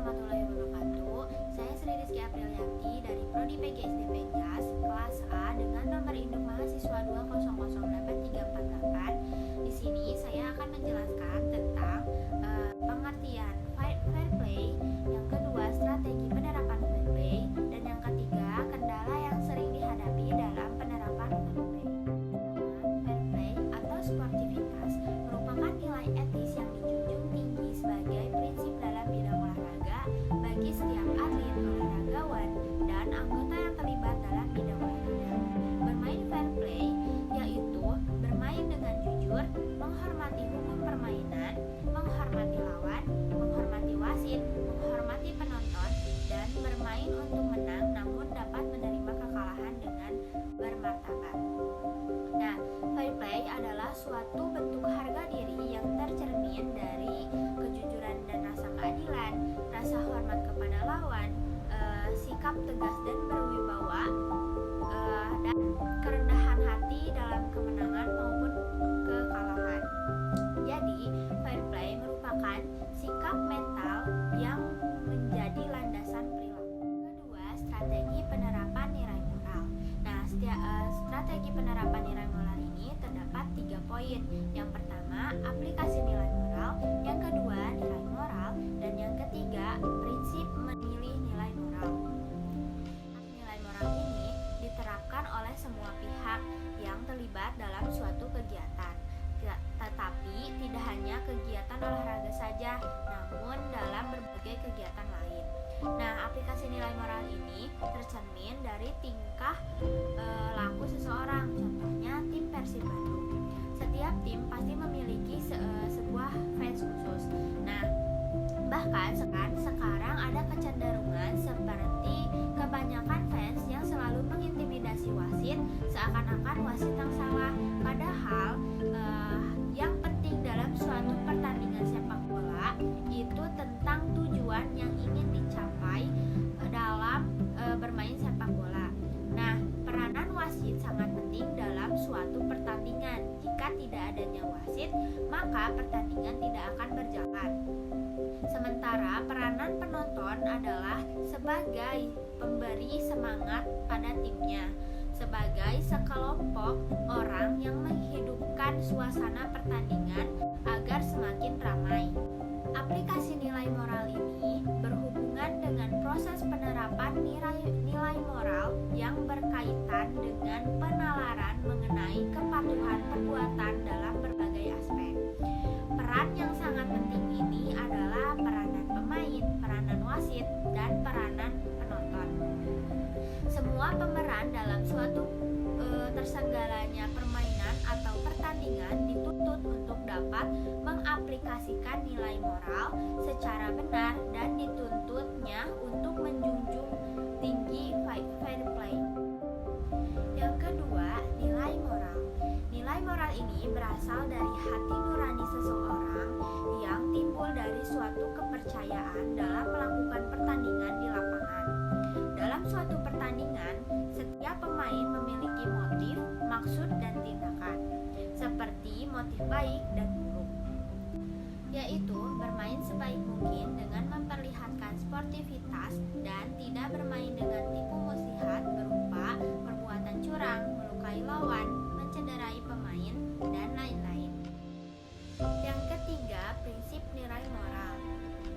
warahmatullahi wabarakatuh. Saya Sri Rizky Aprilianti dari Prodi PGSD Penjas, kelas A dengan nomor induk mahasiswa 2008348. Di sini saya akan menjelaskan tentang pengertian fair play, yang kedua strategi penerapan fair play, dan yang ketiga kendala yang sering dihadapi dalam penerapan fair play. Fair play atau sportivitas merupakan nilai etis yang dijunjung tinggi sebagai prinsip dalam bidang olahraga bagi setiap atlet, olahragawan, dan anggota yang terlibat dalam bidang olahraga. Bermain fair play yaitu bermain dengan jujur, menghormati hukum permainan, menghormati lawan, menghormati wasit, menghormati penonton, dan bermain untuk menang namun dapat menerima kekalahan dengan bermartabat. Nah, fair play adalah suatu bentuk harga diri yang tercermin dari kejujuran dan rasa keadilan, rasa hormat kepada lawan, sikap tegas dan berwibawa, dan kerendahan hati dalam kemenangan maupun kekalahan. Jadi, fair play merupakan sikap mental yang menjadi landasan perilaku. Kedua, strategi penerapan nilai moral. Nah, strategi penerapan nilai moral ini terdapat 3 poin. Yang pertama, aplikasi nilai moral. Yang kedua, nilai moral. Dan yang ketiga, prinsip memilih nilai moral. Nilai moral ini diterapkan oleh semua pihak yang terlibat dalam suatu kegiatan. Tetapi tidak hanya kegiatan olahraga saja, namun dalam berbagai kegiatan lain. Nah, aplikasi nilai moral ini tercermin dari tingkah laku seseorang. Contohnya tim Persib Bandung. Setiap tim pasti memiliki sebuah fans khusus. Nah, bahkan sekarang ada kecenderungan seperti kebanyakan fans yang selalu mengintimidasi wasit seakan-akan wasit yang salah. Padahal yang penting dalam suatu pertandingan sepak bola itu tentang tujuan yang ingin dicapai dalam bermain sepak bola. Nah, peranan wasit sangat penting dalam suatu pertandingan. Jika tidak adanya wasit, maka pertandingan tidak akan berjalan. Sementara peranan penonton adalah sebagai pemberi semangat pada timnya, sebagai sekelompok orang yang menghidupkan suasana pertandingan agar semakin ramai. Aplikasi nilai moral ini berhubungan dengan proses penerapan nilai moral yang berkaitan dengan penalaran mengenai kepatuhan perbuatan dalam berbagai aspek. Peran yang sangat penting ini adalah peranan pemain, peranan wasit, dan peranan penonton. Semua pemeran dalam suatu tersegalanya permainan atau pertandingan dituntut untuk dapat mengaplikasikan nilai moral secara benar dan dituntutnya untuk menjunjung tinggi fair play. Yang kedua, nilai moral. Nilai moral ini berasal dari hati nurani seseorang yang timbul dari suatu kepercayaan dalam melakukan pertandingan di lapangan. Dalam suatu pertandingan, setiap pemain memiliki motif, maksud, dan tindakan, seperti motif baik dan buruk, yaitu bermain sebaik mungkin dengan memperlihatkan sportivitas dan tidak bermain dengan tipu muslihat berupa perbuatan curang, melukai lawan, mencederai pemain, dan lain-lain. Yang ketiga, prinsip nilai moral.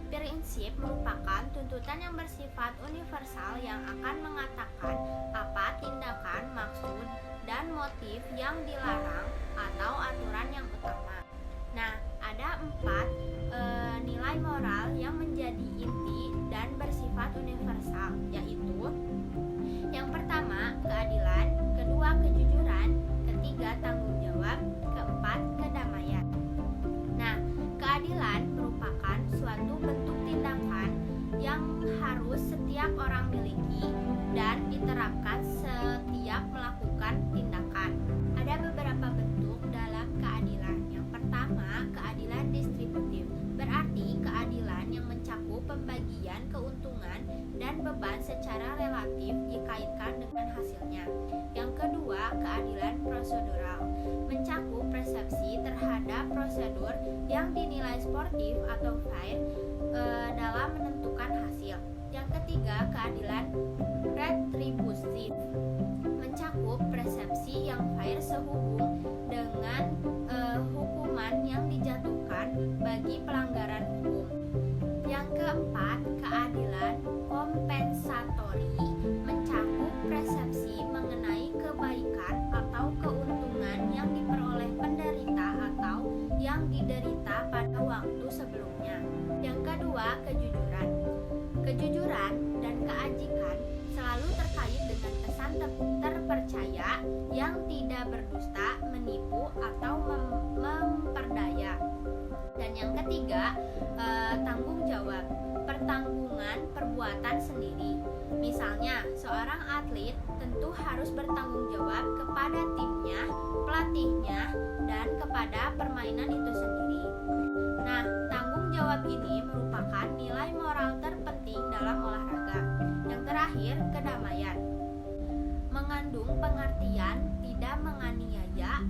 Prinsip merupakan tuntutan yang bersifat universal yang akan mengatakan apa tindakan, maksud, dan motif yang dilarang atau aturan yang utama. Nah, ada 4 nilai moral yang menjadi inti dan bersifat universal, yaitu yang pertama, keadilan, kedua, kejujuran, ketiga, tanggung jawab, keempat, kedamaian. Nah, keadilan merupakan suatu bentuk tindakan yang harus setiap orang miliki dan diterapkan setiap melakukan tindakan. Ada beberapa bentuk dalam keadilan. Yang pertama, keadilan distributif, berarti keadilan yang mencakup pembagian keuntungan dan beban secara relatif dikaitkan dengan hasilnya. Yang kedua, keadilan prosedural, mencakup persepsi terhadap prosedur yang dinilai sportif atau fair dalam menentukan berdasarkan hasil. Yang ketiga, keadilan retributif mencakup persepsi yang fair sehubung dengan hukuman yang dijatuhkan bagi pelanggaran hukum. Yang keempat, keadilan kompensatori mencakup persepsi mengenai kebaikan atau keuntungan yang diperoleh penderita atau yang diderita pada waktu sebelumnya. Yang kedua, kejujuran. Kejujuran dan keajikan selalu terkait dengan kesan terpercaya yang tidak berdusta, menipu, atau memperdaya. Dan yang ketiga, tanggung jawab, pertanggungan perbuatan sendiri. Misalnya, seorang atlet tentu harus bertanggung jawab kepada timnya, pelatihnya, dan kepada permainan itu sendiri. Nah, tanggung jawab ini merupakan nilai moral terpenting dalam olahraga. Yang terakhir, kedamaian. Mengandung pengertian tidak menganiaya